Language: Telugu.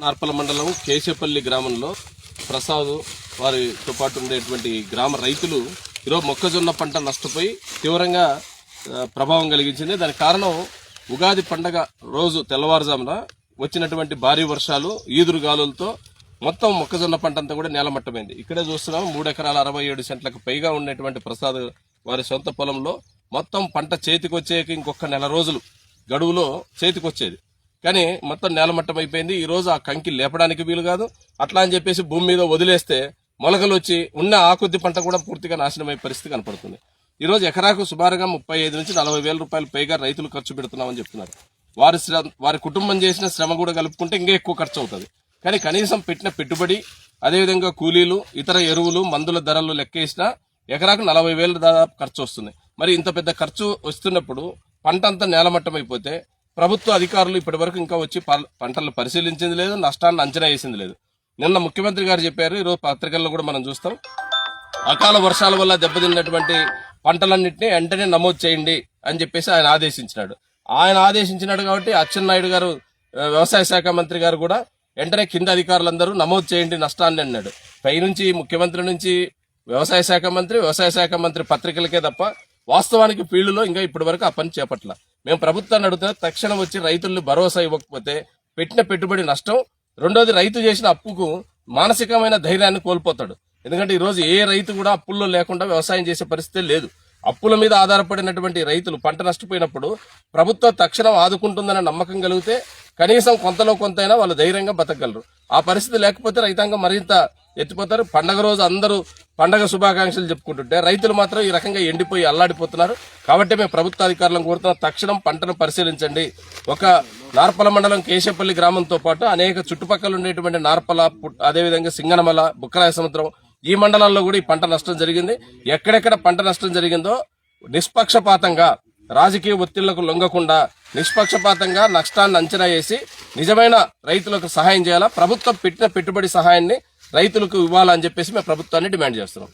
నార్పల మండలం కేశపల్లి గ్రామంలో ప్రసాద్ వారితో పాటు ఉండేటువంటి గ్రామ రైతులు ఈరోజు మొక్కజొన్న పంట నష్టపోయి తీవ్రంగా ప్రభావం కలిగించింది. దానికి కారణం ఉగాది పండగ రోజు తెల్లవారుజామున వచ్చినటువంటి భారీ వర్షాలు, ఈదురుగాలులతో మొత్తం మొక్కజొన్న పంట అంతా కూడా నేలమట్టమైంది. ఇక్కడే చూస్తున్నాం 3 ఎకరాల 67 సెంట్లకు పైగా ఉన్నటువంటి ప్రసాద్ వారి సొంత పొలంలో మొత్తం పంట చేతికొచ్చేకి ఇంకొక నెల రోజులు గడువులో చేతికొచ్చేది, కానీ మొత్తం నేలమట్టం అయిపోయింది. ఈ రోజు ఆ కంకి లేపడానికి వీలు కాదు. అట్లా అని చెప్పేసి భూమి మీద వదిలేస్తే మొలకలు వచ్చి ఉన్న ఆకొద్ది పంట కూడా పూర్తిగా నాశనమయ్యే పరిస్థితి కనపడుతుంది. ఈ రోజు ఎకరాకు సుమారుగా 35 నుంచి 40 వేల రూపాయలు పైగా రైతులు ఖర్చు పెడుతున్నామని చెప్తున్నారు. వారి కుటుంబం చేసిన శ్రమ కూడా కలుపుకుంటే ఇంకా ఎక్కువ ఖర్చు అవుతుంది. కానీ కనీసం పెట్టిన పెట్టుబడి, అదేవిధంగా కూలీలు, ఇతర ఎరువులు, మందుల ధరలు లెక్కేసినా ఎకరాకు 40 వేలు దాదాపు ఖర్చు వస్తుంది. మరి ఇంత పెద్ద ఖర్చు వస్తున్నప్పుడు పంట అంతా నేలమట్టం అయిపోతే ప్రభుత్వ అధికారులు ఇప్పటి వరకు ఇంకా వచ్చి పంటలను పరిశీలించింది లేదు, నష్టాన్ని అంచనా వేసింది లేదు. నిన్న ముఖ్యమంత్రి గారు చెప్పారు, ఈరోజు పత్రికల్లో కూడా మనం చూస్తాం, అకాల వర్షాల వల్ల దెబ్బతిన్నటువంటి పంటలన్నింటినీ వెంటనే నమోదు చేయండి అని చెప్పేసి ఆయన ఆదేశించినాడు. కాబట్టి అచ్చెన్నాయుడు గారు, వ్యవసాయ శాఖ మంత్రి గారు కూడా వెంటనే కింద అధికారులందరూ నమోదు చేయండి నష్టాన్ని అన్నాడు. పైనుంచి ముఖ్యమంత్రి నుంచి వ్యవసాయ శాఖ మంత్రి పత్రికలకే తప్ప వాస్తవానికి ఫీల్డ్లో ఇంకా ఇప్పటి వరకు ఆ పని చేపట్ల. మేము ప్రభుత్వాన్ని అడుగుతున్నా, తక్షణం వచ్చి రైతుల్ని భరోసా ఇవ్వకపోతే పెట్టిన పెట్టుబడి నష్టం, రెండోది రైతు చేసిన అప్పుకు మానసికమైన ధైర్యాన్ని కోల్పోతాడు. ఎందుకంటే ఈ రోజు ఏ రైతు కూడా అప్పుల్లో లేకుండా వ్యవసాయం చేసే పరిస్థితి లేదు. అప్పుల మీద ఆధారపడినటువంటి రైతులు పంట నష్టపోయినప్పుడు ప్రభుత్వం తక్షణం ఆదుకుంటుందనే నమ్మకం కలిగితే కనీసం కొంతలో కొంతైనా వాళ్ళు ధైర్యంగా బతకగలరు. ఆ పరిస్థితి లేకపోతే రైతాంగం మరింత ఎత్తిపోతారు. పండగ రోజు అందరూ పండగ శుభాకాంక్షలు చెప్పుకుంటుంటే రైతులు మాత్రం ఈ రకంగా ఎండిపోయి అల్లాడిపోతున్నారు. కాబట్టి మేము ప్రభుత్వ అధికారులను కోరుతున్నాం, తక్షణం పంటను పరిశీలించండి. ఒక నార్పల మండలం కేశపల్లి గ్రామంతో పాటు అనేక చుట్టుపక్కల ఉండేటువంటి నార్పల, అదేవిధంగా సింగనమల, బుక్కరాయ సముద్రం, ఈ మండలాల్లో కూడా ఈ పంట నష్టం జరిగింది. ఎక్కడెక్కడ పంట నష్టం జరిగిందో నిష్పక్షపాతంగా, రాజకీయ ఒత్తిళ్లకు లొంగకుండా నిష్పక్షపాతంగా నష్టాన్ని అంచనా వేసి నిజమైన రైతులకు సహాయం చేయాలా. ప్రభుత్వం పెట్టిన పెట్టుబడి సహాయాన్ని రైతులకు ఇవ్వాలని చెప్పేసి మేము ప్రభుత్వాన్ని డిమాండ్ చేస్తున్నాం.